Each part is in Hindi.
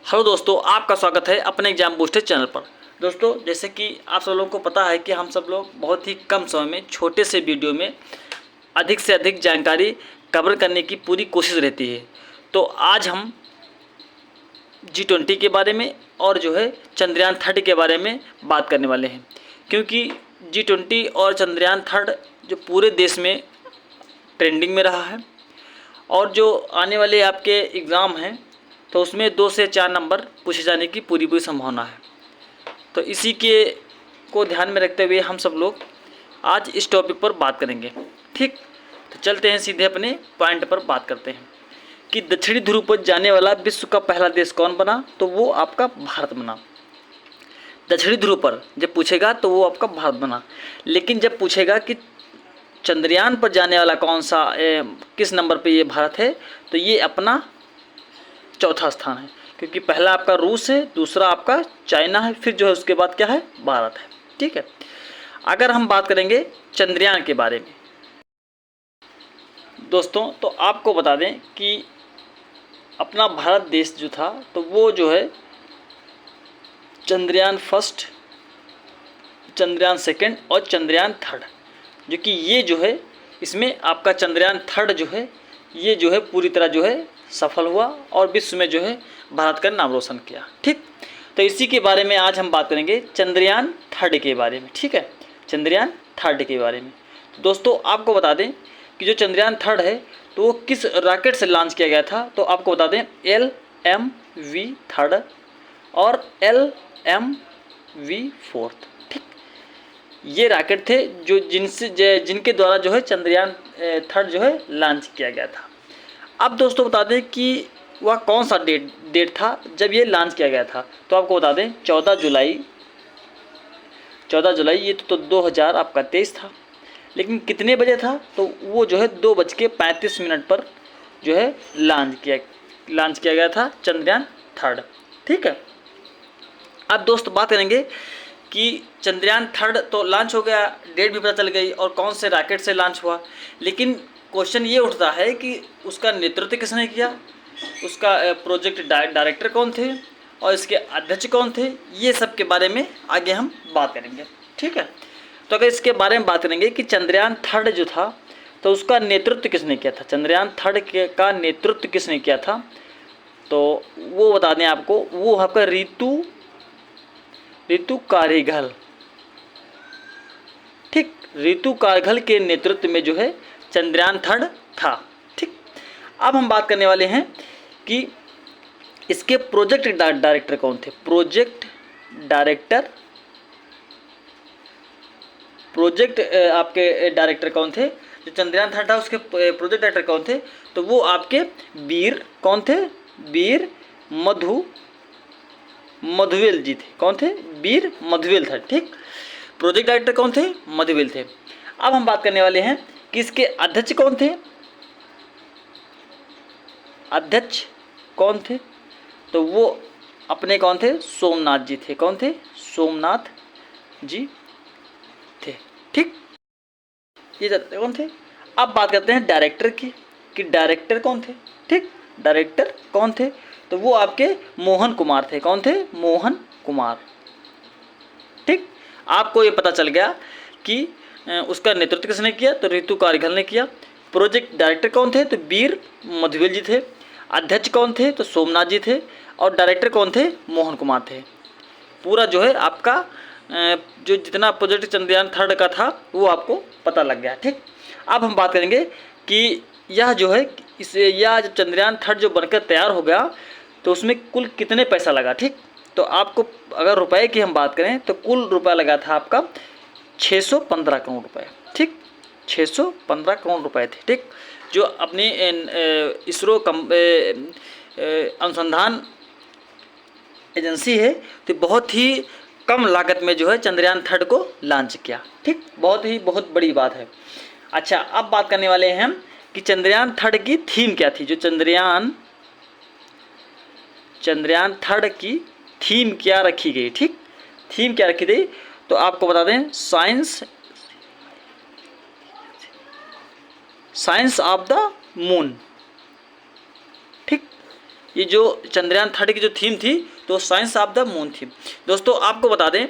हेलो दोस्तों, आपका स्वागत है अपने एग्जाम बूस्टर चैनल पर। दोस्तों, जैसे कि आप सब लोगों को पता है कि हम सब लोग बहुत ही कम समय में छोटे से वीडियो में अधिक से अधिक जानकारी कवर करने की पूरी कोशिश रहती है। तो आज हम G20 के बारे में और जो है चंद्रयान 3 के बारे में बात करने वाले हैं, क्योंकि G20 और चंद्रयान 3 जो पूरे देश में ट्रेंडिंग में रहा है और जो आने वाले आपके एग्ज़ाम हैं तो उसमें 2 से 4 नंबर पूछे जाने की पूरी संभावना है। तो इसी के को ध्यान में रखते हुए हम सब लोग आज इस टॉपिक पर बात करेंगे। ठीक, तो चलते हैं सीधे अपने पॉइंट पर बात करते हैं कि दक्षिणी ध्रुव पर जाने वाला विश्व का पहला देश कौन बना, तो वो आपका भारत बना। दक्षिणी ध्रुव पर जब पूछेगा तो वो आपका भारत बना, लेकिन जब पूछेगा कि चंद्रयान पर जाने वाला कौन सा किस नंबर पे ये भारत है, तो ये अपना चौथा स्थान है, क्योंकि पहला आपका रूस है, दूसरा आपका चाइना है, फिर जो है उसके बाद क्या है, भारत है। ठीक है, अगर हम बात करेंगे चंद्रयान के बारे में दोस्तों, तो आपको बता दें कि अपना भारत देश जो था तो वो जो है चंद्रयान फर्स्ट, चंद्रयान सेकंड और चंद्रयान थर्ड, जो कि ये जो है इसमें आपका चंद्रयान थर्ड जो है ये जो है पूरी तरह जो है सफल हुआ और विश्व में जो है भारत का नाम रोशन किया। ठीक, तो इसी के बारे में आज हम बात करेंगे चंद्रयान 3 के बारे में। ठीक है, चंद्रयान 3 के बारे में दोस्तों आपको बता दें कि जो चंद्रयान 3 है तो वो किस रॉकेट से लॉन्च किया गया था, तो आपको बता दें LMV 3 और LMV 4। ठीक, ये रॉकेट थे जो जिनके द्वारा जो है चंद्रयान 3 जो है लॉन्च किया गया था। अब दोस्तों बता दें कि वह कौन सा डेट था जब ये लॉन्च किया गया था, तो आपको बता दें 14 जुलाई ये तो 2023 था, लेकिन कितने बजे था, तो वो जो है 2:35 पर जो है लॉन्च किया गया था चंद्रयान 3। ठीक है, अब दोस्त बात करेंगे कि चंद्रयान 3 तो लॉन्च हो गया, डेट भी पता चल गई और कौन से रॉकेट से लॉन्च हुआ, लेकिन क्वेश्चन ये उठता है कि उसका नेतृत्व किसने किया, उसका प्रोजेक्ट डायरेक्टर कौन थे और इसके अध्यक्ष कौन थे, ये सब के बारे में आगे हम बात करेंगे। ठीक है, तो अगर इसके बारे में बात करेंगे कि चंद्रयान 3 जो था तो उसका नेतृत्व किसने किया था, चंद्रयान 3 का नेतृत्व किसने किया था, तो वो बता दें आपको, वो आपका रितु कारिगल। ठीक, रितु कारिगल के नेतृत्व में जो है चंद्रयान 3 था। ठीक, अब हम बात करने वाले हैं कि इसके प्रोजेक्ट डायरेक्टर कौन थे। प्रोजेक्ट आपके डायरेक्टर कौन थे, जो चंद्रयान 3 था उसके प्रोजेक्ट डायरेक्टर कौन थे, तो वो आपके वीर कौन थे, वीर मधुवेल जी थे। कौन थे, वीर मधुवेल था। ठीक, प्रोजेक्ट डायरेक्टर कौन थे, मधुवेल थे। अब हम बात करने वाले हैं कि इसके अध्यक्ष कौन थे, तो वो अपने कौन थे, सोमनाथ जी थे। कौन थे, सोमनाथ जी थे। ठीक, ये कौन थे। अब बात करते हैं डायरेक्टर की कि डायरेक्टर कौन थे। ठीक, डायरेक्टर कौन थे, तो वो आपके मोहन कुमार थे। कौन थे, मोहन कुमार। ठीक, आपको ये पता चल गया कि उसका नेतृत्व किसने किया, तो रितु कारिगल ने किया। प्रोजेक्ट डायरेक्टर कौन थे, तो वीर मधुवेल जी थे। अध्यक्ष कौन थे, तो सोमनाथ जी थे। और डायरेक्टर कौन थे, मोहन कुमार थे। पूरा जो है आपका जो जितना प्रोजेक्ट चंद्रयान 3 का था वो आपको पता लग गया। ठीक, अब हम बात करेंगे कि यह जो है यह जब चंद्रयान 3 जो बनकर तैयार हो गया तो उसमें कुल कितने पैसा लगा। ठीक, तो आपको अगर रुपए की हम बात करें तो कुल रुपया लगा था आपका 615 करोड़ रुपए। ठीक, 615 करोड़ रुपए थे। ठीक, जो अपनी इसरो अनुसंधान एजेंसी है तो बहुत ही कम लागत में जो है चंद्रयान 3 को लॉन्च किया। ठीक, बहुत बड़ी बात है। अच्छा, अब बात करने वाले हैं हम कि चंद्रयान 3 की थीम क्या थी। जो चंद्रयान 3 की थीम क्या रखी गई। ठीक, थीम क्या रखी गई, तो आपको बता दें साइंस ऑफ द मून। ठीक, ये जो चंद्रयान 3 की जो थीम थी तो साइंस ऑफ द मून थी। दोस्तों आपको बता दें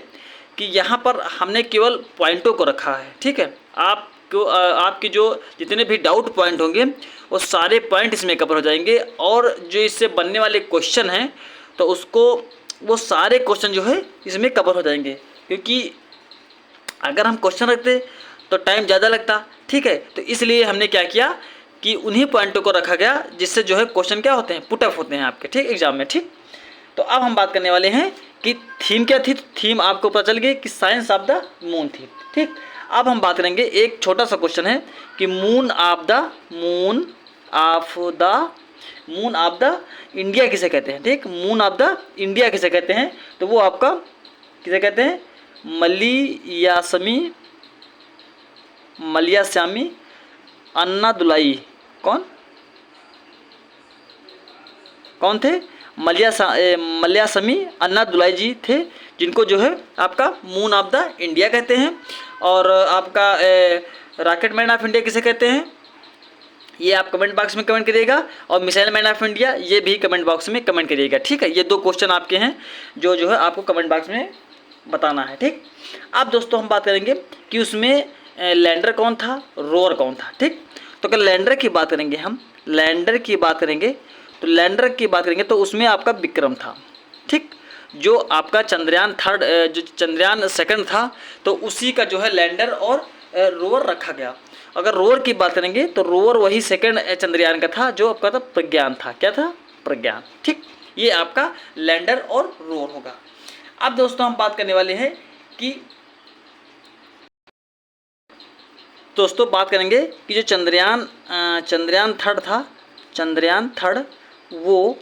कि यहाँ पर हमने केवल पॉइंटों को रखा है, ठीक है। आपको आपके जो जितने भी डाउट पॉइंट होंगे वो सारे पॉइंट इसमें कवर हो जाएंगे, और जो इससे बनने वाले क्वेश्चन हैं तो उसको वो सारे क्वेश्चन जो है इसमें कवर हो जाएंगे, क्योंकि अगर हम क्वेश्चन रखते तो टाइम ज़्यादा लगता, ठीक है। तो इसलिए हमने क्या किया कि उन्हीं पॉइंटों को रखा गया जिससे जो है क्वेश्चन क्या होते हैं, पुटअप होते हैं आपके, ठीक, एग्जाम में, ठीक। तो अब हम बात करने वाले हैं कि थीम क्या थी। थीम आपको पता चल गई कि साइंस ऑफ द मून थी, ठीक। अब हम बात करेंगे, एक छोटा सा क्वेश्चन है कि मून ऑफ द इंडिया किसे कहते हैं, ठीक। मून ऑफ द इंडिया किसे कहते हैं, तो वो आपका किसे कहते हैं, मलियास्वामी अन्नादुलाई। कौन थे, मलियास्वामी अन्नादुलाई जी थे, जिनको जो है आपका मून ऑफ द इंडिया कहते हैं। और आपका रॉकेट मैन ऑफ इंडिया किसे कहते हैं, ये आप कमेंट बॉक्स में कमेंट करिएगा, और मिसाइल मैन ऑफ इंडिया ये भी कमेंट बॉक्स में कमेंट करिएगा, ठीक है। ये 2 क्वेश्चन आपके हैं जो है आपको कमेंट बॉक्स में बताना है, ठीक। अब दोस्तों हम बात करेंगे कि उसमें लैंडर कौन था, रोवर कौन था, ठीक। तो अगर लैंडर की बात करेंगे, हम लैंडर की बात करेंगे तो उसमें आपका विक्रम था, ठीक। जो आपका चंद्रयान 3 जो चंद्रयान 2 था तो उसी का जो है लैंडर और रोवर रखा गया। अगर रोवर की बात करेंगे तो रोवर वही 2 चंद्रयान का था जो आपका था प्रज्ञान था, क्या था, प्रज्ञान, ठीक। ये आपका लैंडर और रोवर होगा। अब दोस्तों हम बात करने वाले हैं कि दोस्तों बात करेंगे कि जो चंद्रयान 3 था, चंद्रयान 3 वो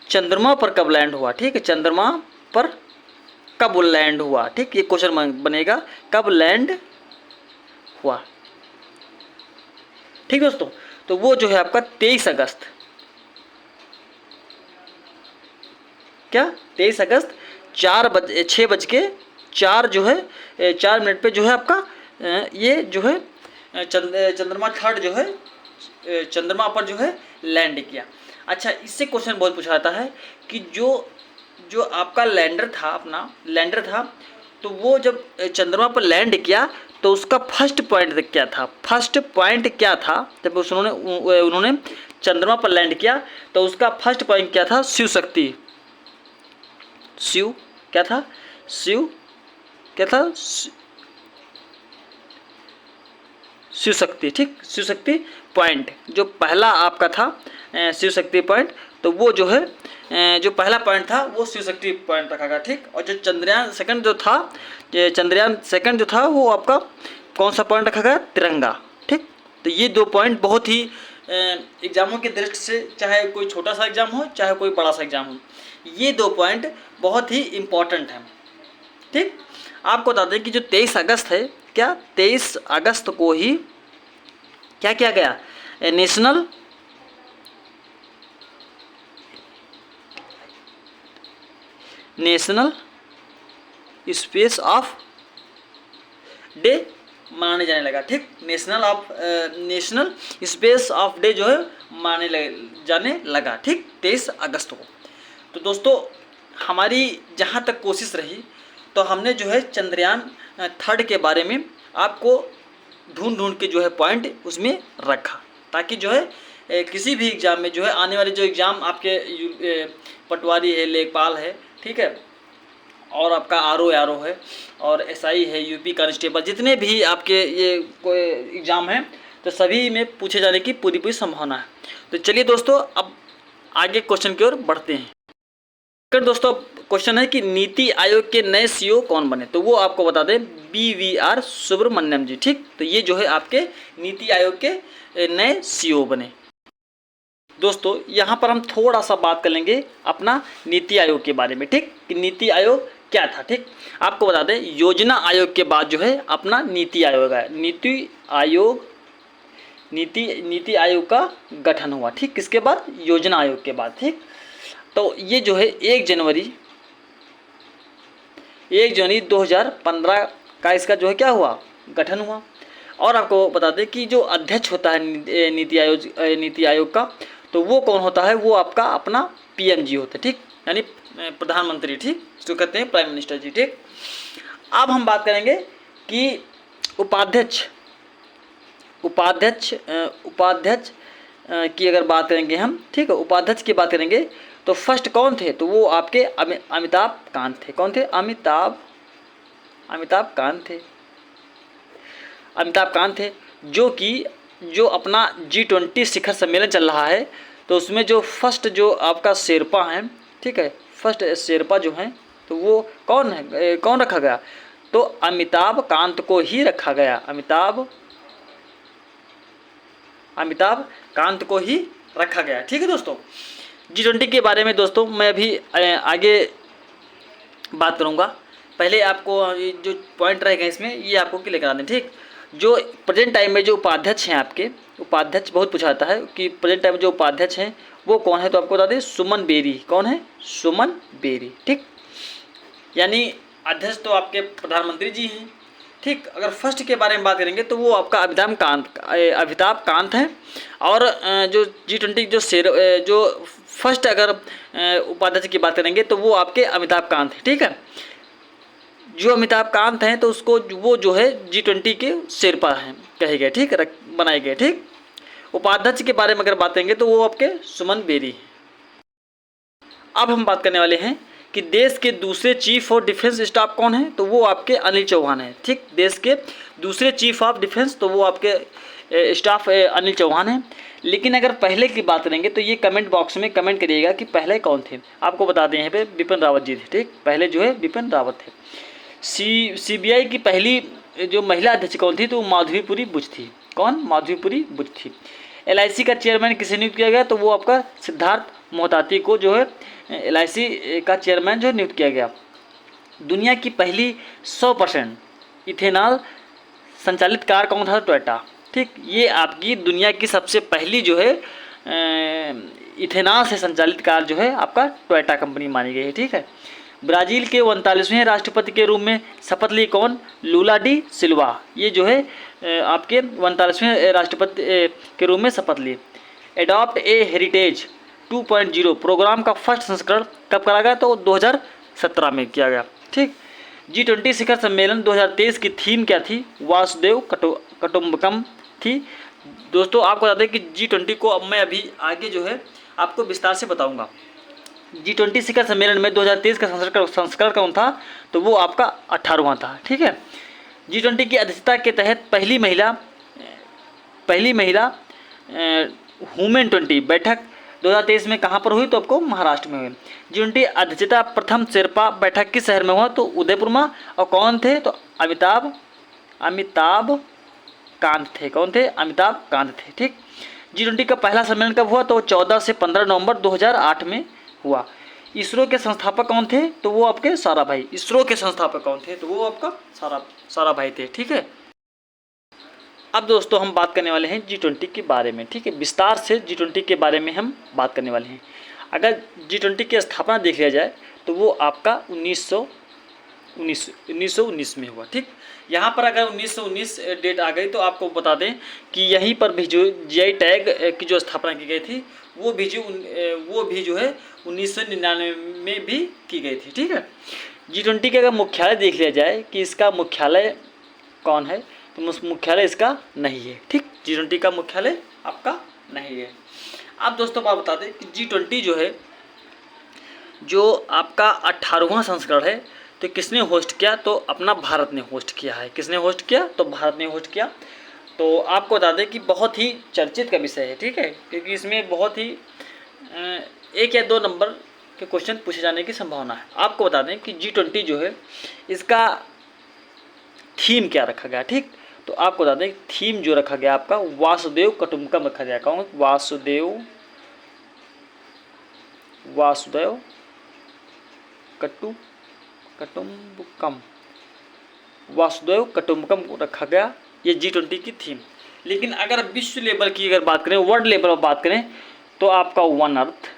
चंद्रमा पर कब लैंड हुआ, ठीक है। चंद्रमा पर कब लैंड हुआ, ठीक। ये क्वेश्चन बनेगा, कब लैंड हुआ, ठीक दोस्तों। तो वो जो है आपका 23 अगस्त, क्या 23 अगस्त 6:04 जो है 4 मिनट पे जो है आपका ये जो है चंद्रमा 3 जो है चंद्रमा पर जो है लैंड किया। अच्छा, इससे क्वेश्चन बहुत पूछा जाता है कि जो आपका लैंडर था, अपना लैंडर था, तो वो जब चंद्रमा पर लैंड किया तो उसका फर्स्ट पॉइंट क्या था, जब उन्होंने चंद्रमा पर लैंड किया तो उसका फर्स्ट पॉइंट क्या था, शिव शक्ति, शिव शक्ति, ठीक। शिव शक्ति पॉइंट जो पहला आपका था, शिव शक्ति पॉइंट, तो वो जो है जो पहला पॉइंट था वो शिव शक्ति पॉइंट रखा गया, ठीक। और जो चंद्रयान 2 जो था वो आपका कौन सा पॉइंट रखा गया, तिरंगा, ठीक। तो ये 2 पॉइंट बहुत ही एग्जामों की दृष्टि से, चाहे कोई छोटा सा एग्जाम हो चाहे कोई बड़ा सा एग्जाम हो, ये 2 पॉइंट बहुत ही इम्पॉर्टेंट हैं, ठीक। आपको बता दें कि जो 23 अगस्त है, क्या 23 अगस्त को ही क्या किया गया, नेशनल स्पेस ऑफ डे मनाने जाने लगा, ठीक। नेशनल स्पेस ऑफ डे जो है जाने लगा, ठीक, 23 अगस्त को। तो दोस्तों हमारी जहाँ तक कोशिश रही तो हमने जो है चंद्रयान 3 के बारे में आपको ढूंढ के जो है पॉइंट उसमें रखा, ताकि जो है किसी भी एग्ज़ाम में जो है आने वाले जो एग्ज़ाम आपके पटवारी है, लेखपाल है, ठीक है, और आपका आर ओ है, और SI है, यूपी कांस्टेबल, जितने भी आपके ये कोई एग्ज़ाम हैं तो सभी में पूछे जाने की पूरी संभावना है। तो चलिए दोस्तों अब आगे क्वेश्चन की ओर बढ़ते हैं। अगर दोस्तों क्वेश्चन है कि नीति आयोग के नए CEO कौन बने, तो वो आपको बता दें BVR सुब्रमण्यम जी, ठीक। तो ये जो है आपके नीति आयोग के नए CEO बने। दोस्तों यहाँ पर हम थोड़ा सा बात कर लेंगे अपना नीति आयोग के बारे में, ठीक, कि नीति आयोग क्या था, ठीक। आपको बता दें योजना आयोग के बाद जो है अपना नीति आयोग है, नीति आयोग का गठन हुआ, ठीक। किसके बाद, योजना आयोग के बाद, ठीक। तो ये जो है 1 जनवरी 2015 का इसका जो है क्या हुआ, गठन हुआ। और आपको बता दें कि जो अध्यक्ष होता है नीति आयोग का, तो वो कौन होता है, वो आपका अपना पीएमजी होते हैं, ठीक, यानी प्रधानमंत्री, ठीक, इसको कहते हैं प्राइम मिनिस्टर जी, ठीक। अब हम बात करेंगे कि उपाध्यक्ष की अगर बात करेंगे हम, ठीक है, उपाध्यक्ष की बात करेंगे तो फर्स्ट कौन थे, तो वो आपके अमिताभ कांत थे। कौन थे? अमिताभ कांत थे। अमिताभ कांत थे, जो अपना G20 शिखर सम्मेलन चल रहा है, तो उसमें जो फर्स्ट जो आपका शेरपा हैं, ठीक है, फर्स्ट शेरपा जो हैं, तो वो कौन है, कौन रखा गया, तो अमिताभ कांत को ही रखा गया। अमिताभ कांत को ही रखा गया, ठीक है दोस्तों। G20 के बारे में दोस्तों मैं अभी आगे बात करूँगा। पहले आपको जो पॉइंट रहेगा इसमें, ये आपको क्लियर करा दें, ठीक। जो प्रेजेंट टाइम में जो उपाध्यक्ष हैं आपके, उपाध्यक्ष बहुत पूछा जाता है कि प्रेजेंट टाइम में जो उपाध्यक्ष हैं वो कौन है, तो आपको बता दें सुमन बेरी। कौन है? सुमन बेरी, ठीक। यानी अध्यक्ष तो आपके प्रधानमंत्री जी हैं, ठीक। अगर फर्स्ट के बारे में बात करेंगे तो वो आपका अमिताभ कांत हैं। और जो G20 जो फर्स्ट अगर उपाध्यक्ष की बात करेंगे तो वो आपके अमिताभ कांत हैं, ठीक है। जो अमिताभ कांत हैं तो उसको वो जो है G20 के शेरपा हैं कहे गए, ठीक, बनाए गए, ठीक। उपाध्यक्ष के बारे में अगर बात करेंगे तो वो आपके सुमन बेरी। अब हम बात करने वाले हैं कि देश के दूसरे चीफ ऑफ डिफेंस स्टाफ कौन है, तो वो आपके अनिल चौहान हैं, ठीक। देश के दूसरे चीफ ऑफ डिफेंस तो वो आपके स्टाफ अनिल चौहान हैं। लेकिन अगर पहले की बात करेंगे तो ये कमेंट बॉक्स में कमेंट करिएगा कि पहले कौन थे। आपको बता दें यहाँ पे बिपिन रावत जी थे, ठीक, पहले जो है बिपिन रावत थे। CBI की पहली जो महिला अध्यक्ष कौन थी, तो माधवीपुरी बुच थी। कौन? माधवीपुरी बुच थी। LIC का चेयरमैन किसे नियुक्त किया गया, तो वो आपका सिद्धार्थ मोहताती को जो है LIC का चेयरमैन जो नियुक्त किया गया। दुनिया की पहली 100% इथेनॉल संचालित कार कौन था? टोयोटा, ठीक। ये आपकी दुनिया की सबसे पहली जो है इथेनॉल से संचालित कार जो है आपका टोयोटा कंपनी मानी गई है, ठीक है। ब्राज़ील के 39वें राष्ट्रपति के रूप में शपथ ली कौन? लूला डी सिल्वा। ये जो है आपके 39वें राष्ट्रपति के रूप में शपथ ली। एडॉप्ट ए हेरिटेज 2.0 प्रोग्राम का फर्स्ट संस्करण कब करा गया, तो 2017 में किया गया, ठीक। G20 शिखर सम्मेलन 2023 की थीम क्या थी? वासुदेव कुटुंबकम थी। दोस्तों आपको बता दें कि G20 को अब मैं अभी आगे जो है आपको विस्तार से बताऊंगा। G20 शिखर सम्मेलन में 2023 का संस्करण कौन था, तो वो आपका 18वां था, ठीक है। G20 की अध्यक्षता के तहत पहली महिला वुमेन 20 बैठक 2023 में कहाँ पर हुई, तो आपको महाराष्ट्र में हुई। G20 अध्यक्षता प्रथम शेरपा बैठक किस शहर में हुआ, तो उदयपुर में। और कौन थे, तो अमिताभ कांत थे। कौन थे? अमिताभ कांत थे, ठीक। G20 का पहला सम्मेलन कब हुआ, तो 14 से 15 नवंबर 2008 में हुआ। इसरो के संस्थापक कौन थे, तो वो आपके साराभाई। इसरो के संस्थापक कौन थे, तो वो आपका साराभाई थे, ठीक है। अब दोस्तों हम बात करने वाले हैं G20 के बारे में, ठीक है। विस्तार से G20 के बारे में हम बात करने वाले हैं। अगर G20 की स्थापना देख लिया जाए तो वो आपका 1919 में हुआ, ठीक। यहाँ पर अगर 1919 डेट आ गई तो आपको बता दें कि यहीं पर भी जो GI टैग की जो स्थापना की गई थी वो भी जो है 1999 में भी की गई थी, ठीक है। G20 का अगर मुख्यालय देख लिया जाए कि इसका मुख्यालय कौन है, तो मुख्यालय इसका नहीं है, ठीक। G20 का मुख्यालय आपका नहीं है। अब दोस्तों आप बता दें कि G20 जो है जो आपका 18वां संस्करण है, तो किसने होस्ट किया, तो अपना भारत ने होस्ट किया है। किसने होस्ट किया, तो भारत ने होस्ट किया। तो आपको बता दें कि बहुत ही चर्चित का विषय है, ठीक है, क्योंकि इसमें बहुत ही 1 या 2 नंबर के क्वेश्चन पूछे जाने की संभावना है। आपको बता दें कि G20 जो है इसका थीम क्या रखा गया, ठीक। तो आपको बता दें थीम जो रखा गया आपका वासुदेव कुटुंबकम रखा गया। कौन? वासुदेव कुटुंबकम रखा गया, ये G20 की थीम। लेकिन अगर विश्व लेवल की अगर बात करें, वर्ल्ड लेवल पर बात करें, तो आपका वन अर्थ,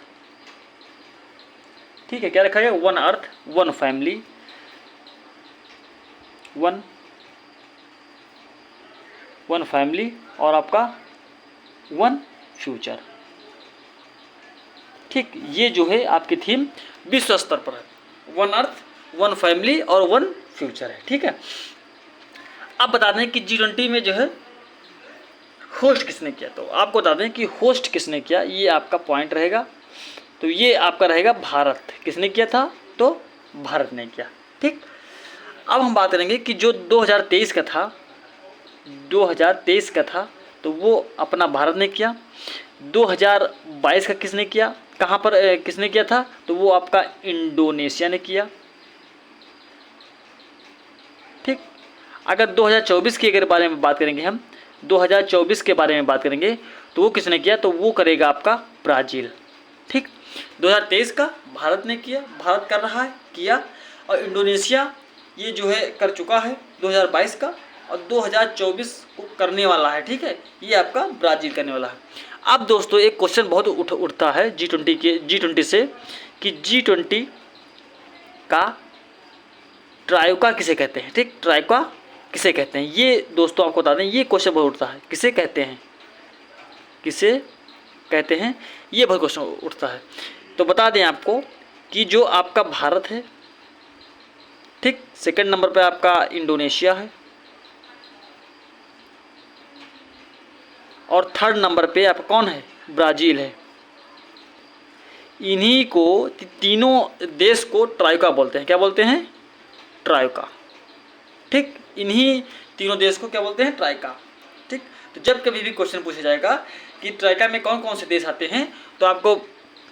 ठीक है, क्या रखा गया? One earth, one family, one family और आपका वन फ्यूचर। ठीक, ये जो है आपकी थीम विश्व स्तर पर है, वन अर्थ, वन फैमिली और वन फ्यूचर है। ठीक है, अब बता दें कि G20 में जो है होस्ट किसने किया, तो आपको बता दें कि होस्ट किसने किया, ये आपका पॉइंट रहेगा। तो ये आपका रहेगा भारत। किसने किया था, तो भारत ने किया। ठीक, अब हम बात करेंगे कि जो 2023 का था, 2023 का था तो वो अपना भारत ने किया। 2022 का किसने किया, कहाँ पर किसने किया था, तो वो आपका इंडोनेशिया ने किया। ठीक, अगर 2024 के अगर बारे में बात करेंगे हम, 2024 के बारे में बात करेंगे तो वो किसने किया, तो वो करेगा आपका ब्राज़ील। ठीक, 2023 का भारत ने किया, भारत कर रहा है, किया, और इंडोनेशिया ये जो है कर चुका है 2022 का, और 2024 को करने वाला है। ठीक है, ये आपका ब्राज़ील करने वाला है। अब दोस्तों एक क्वेश्चन बहुत उठता है G20 से कि G20 का ट्रायोका किसे कहते हैं। ठीक, ट्रायोका किसे कहते हैं, ये दोस्तों आपको बता दें, ये क्वेश्चन बहुत उठता है, किसे कहते हैं, किसे कहते हैं, ये बहुत क्वेश्चन उठता है। तो बता दें आपको कि जो आपका भारत है, ठीक, सेकंड नंबर पे आपका इंडोनेशिया है, और थर्ड नंबर पे आपका कौन है, ब्राज़ील है। इन्हीं को तीनों देश को ट्रायोका बोलते हैं। क्या बोलते हैं, ट्रायोका। ठीक, इन्हीं तीनों देश को क्या बोलते हैं, ट्रायोका। ठीक, तो जब कभी भी क्वेश्चन पूछा जाएगा कि ट्रायोका में कौन कौन से देश आते हैं, तो आपको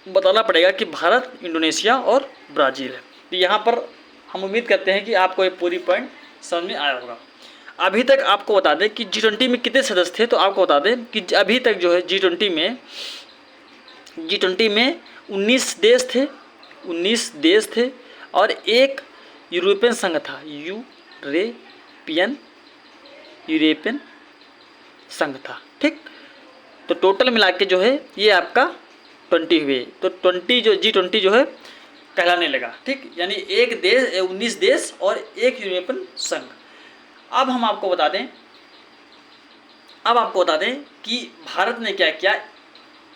बताना पड़ेगा कि भारत, इंडोनेशिया और ब्राज़ील है। तो यहाँ पर हम उम्मीद करते हैं कि आपको ये पूरी पॉइंट समझ में आया होगा। अभी तक आपको बता दें कि G20 में कितने सदस्य थे, तो आपको बता दें कि अभी तक जो है G20 में 19 देश थे, 19 देश थे, और एक यूरोपियन संघ था, यूरोपियन संघ था। ठीक, तो टोटल मिला के जो है ये आपका 20 हुए, तो 20 जो G20 जो है कहलाने लगा। ठीक, यानी एक देश, 19 देश और एक यूरोपियन संघ। अब आपको बता दें कि भारत ने क्या किया,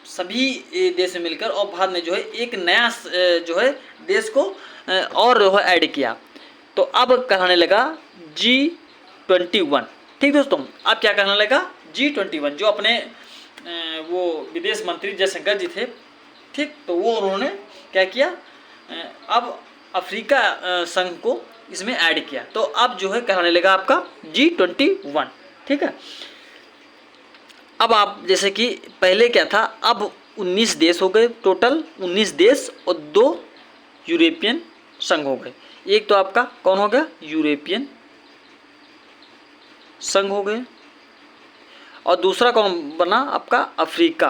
सभी देश में मिलकर, और भारत ने जो है एक नया जो है देश को और जो है ऐड किया, तो अब कहलाने लगा G21। ठीक दोस्तों, अब क्या कहने लगा, G21, जो अपने वो विदेश मंत्री जयशंकर जी थे। ठीक, तो वो उन्होंने क्या किया, अब अफ्रीका संघ को इसमें ऐड किया, तो अब जो है कहने लगा आपका G21। ठीक है, अब आप जैसे कि पहले क्या था, अब 19 देश हो गए, टोटल 19 देश और 2 यूरोपियन संघ हो गए। एक तो आपका कौन हो गया, यूरोपियन संघ हो गए, और दूसरा कौन बना आपका, अफ्रीका।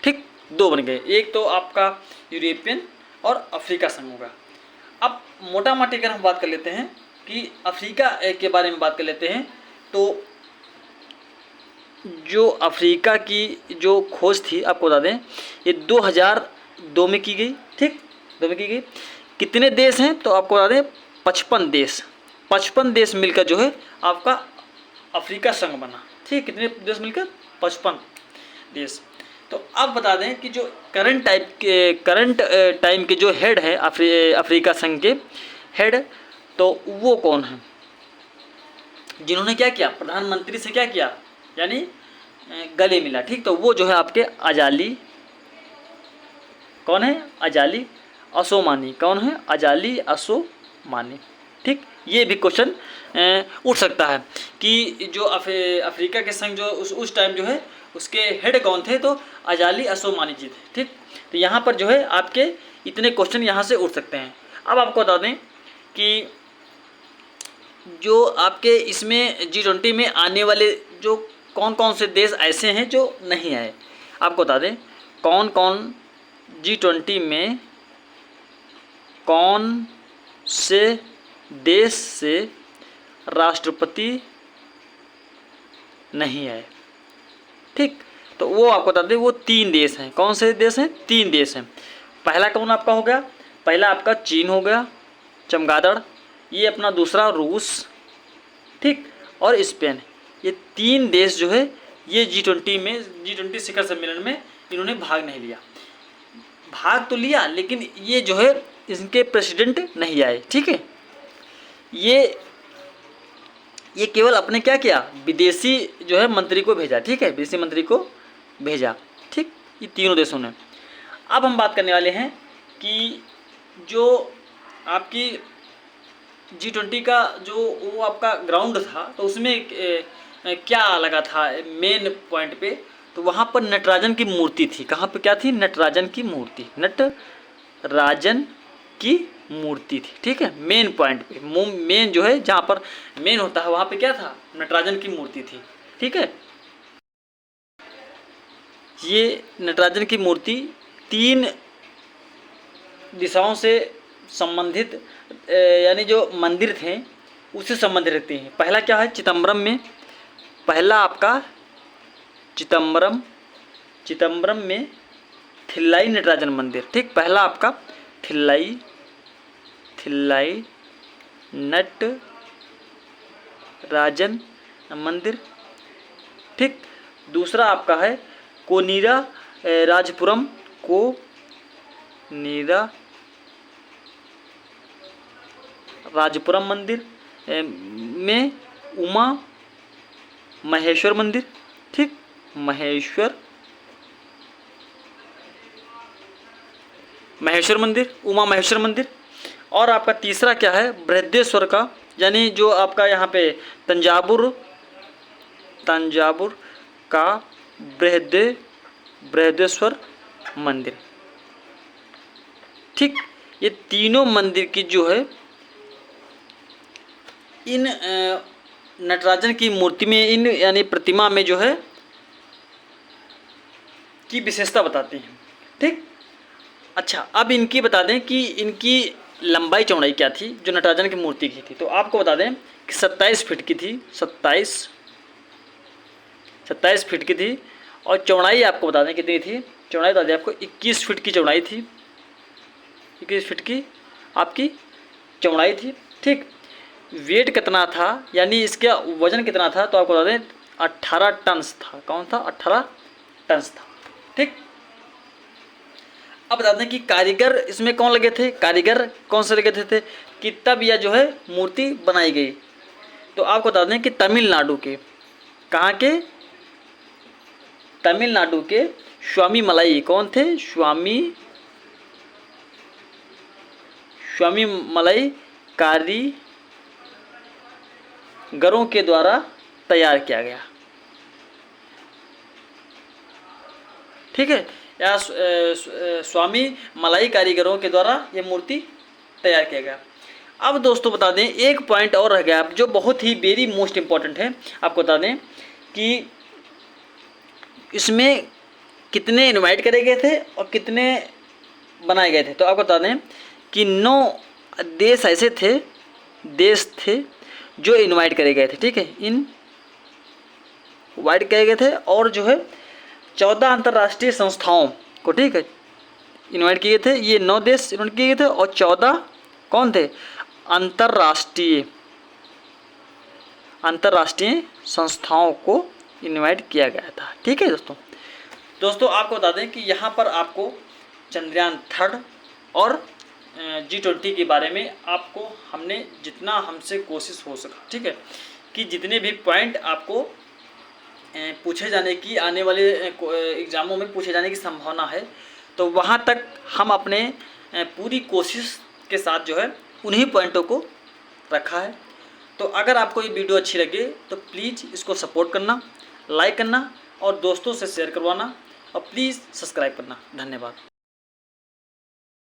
ठीक, 2 बन गए, एक तो आपका यूरोपियन और अफ्रीका संघ होगा। अब मोटा मोटी अगर हम बात कर लेते हैं कि अफ्रीका के बारे में बात कर लेते हैं, तो जो अफ्रीका की जो खोज थी, आपको बता दें ये 2002 में की गई। ठीक, 2 में की गई। कितने देश हैं, तो आपको बता दें 55 देश मिलकर जो है आपका अफ्रीका संघ बना। ठीक, कितने देश मिलकर, 55 देश। तो अब बता दें कि जो करंट टाइम के जो हेड है अफ्रीका संघ के हेड, तो वो कौन है, जिन्होंने क्या किया, प्रधानमंत्री से क्या किया, यानी गले मिला। ठीक, तो वो जो है आपके अजाली, कौन है, अजाली असोमानी। कौन है, अजाली असोमानी। ठीक, ये भी क्वेश्चन उठ सकता है कि जो अफ्रीका के संघ जो उस टाइम जो है उसके हेड कौन थे, तो अजाली असोमानी जी थे। ठीक, तो यहाँ पर जो है आपके इतने क्वेश्चन यहाँ से उठ सकते हैं। अब आपको बता दें कि जो आपके इसमें G20 में आने वाले जो कौन कौन से देश ऐसे हैं जो नहीं आए, आपको बता दें कौन कौन G20 में कौन से देश से राष्ट्रपति नहीं आए। ठीक, तो वो आपको बता दें वो 3 देश हैं। कौन से देश हैं, 3 देश हैं। पहला कौन आपका हो गया, पहला आपका चीन हो गया, चमगादड़, ये अपना दूसरा रूस, ठीक, और स्पेन। ये 3 देश जो है ये G20 शिखर सम्मेलन में इन्होंने भाग नहीं लिया। भाग तो लिया लेकिन ये जो है इनके प्रेसिडेंट नहीं आए। ठीक है, ये केवल अपने क्या किया, विदेशी जो है मंत्री को भेजा। ठीक है, विदेशी मंत्री को भेजा। ठीक, ये तीनों देशों ने। अब हम बात करने वाले हैं कि जो आपकी G20 का जो वो आपका ग्राउंड था तो उसमें क्या लगा था मेन पॉइंट पे, तो वहाँ पर नटराजन की मूर्ति थी। कहाँ पे क्या थी, नटराजन की मूर्ति, नटराजन की मूर्ति थी। ठीक है, मेन पॉइंट पे, मेन जो है जहाँ पर मेन होता है वहाँ पे क्या था, नटराजन की मूर्ति थी। ठीक है, ये नटराजन की मूर्ति 3 दिशाओं से संबंधित यानी जो मंदिर थे उससे संबंधित रखते हैं। पहला क्या है, चिदम्बरम में, पहला आपका चिदम्बरम में थिल्लाई नटराजन मंदिर। ठीक, पहला आपका थिल्लाई नटराजन मंदिर। ठीक, दूसरा आपका है कोनीरा राजपुरम मंदिर में उमा महेश्वर मंदिर। ठीक, महेश्वर मंदिर, उमा महेश्वर मंदिर। और आपका तीसरा क्या है, बृहदेश्वर का, यानी जो आपका यहाँ पे तंजावुर का बृहदेश्वर मंदिर। ठीक, ये तीनों मंदिर की जो है इन नटराजन की मूर्ति में, इन यानी प्रतिमा में जो है की विशेषता बताते हैं। ठीक, अच्छा, अब इनकी बता दें कि इनकी लंबाई चौड़ाई क्या थी जो नटराजन की मूर्ति की थी। तो आपको बता दें कि 27 फीट की थी, 27 फीट की थी। और चौड़ाई आपको बता दें कितनी थी, चौड़ाई बता दें आपको 21 फीट की चौड़ाई थी, 21 फीट की आपकी चौड़ाई थी। ठीक, वेट कितना था, यानी इसका वजन कितना था, तो आपको बता दें 18 टन्स था। कौन था, 18 टन्स था। ठीक, अब बता दें कि कारीगर इसमें कौन लगे थे, कारीगर कौन से लगे थे कि तब यह जो है मूर्ति बनाई गई। तो आपको बता दें कि तमिलनाडु के, कहाँ के, तमिलनाडु के स्वामी मलाई। कौन थे, स्वामी मलाई कारीगरों के द्वारा तैयार किया गया। ठीक है, या स्वामी मलाई कारीगरों के द्वारा ये मूर्ति तैयार किया गया। अब दोस्तों बता दें एक पॉइंट और रह गया जो बहुत ही वेरी मोस्ट इम्पॉर्टेंट है। आपको बता दें कि इसमें कितने इनवाइट करे गए थे और कितने बनाए गए थे। तो आपको बता दें कि 9 देश ऐसे थे जो इनवाइट करे गए थे। ठीक है, इनवाइट करे गए थे और जो है 14 अंतर्राष्ट्रीय संस्थाओं को, ठीक है, इनवाइट किए थे। ये 9 देश इनवाइट किए गए थे और 14 कौन थे, अंतर्राष्ट्रीय संस्थाओं को इनवाइट किया गया था। ठीक है दोस्तों आपको बता दें कि यहाँ पर आपको चंद्रयान 3 और G20 के बारे में आपको हमने जितना हमसे कोशिश हो सका, ठीक है, कि जितने भी पॉइंट आपको पूछे जाने की, आने वाले एग्ज़ामों में पूछे जाने की संभावना है, तो वहाँ तक हम अपने पूरी कोशिश के साथ जो है उन्हीं पॉइंटों को रखा है। तो अगर आपको ये वीडियो अच्छी लगे तो प्लीज़ इसको सपोर्ट करना, लाइक करना और दोस्तों से शेयर करवाना और प्लीज़ सब्सक्राइब करना। धन्यवाद।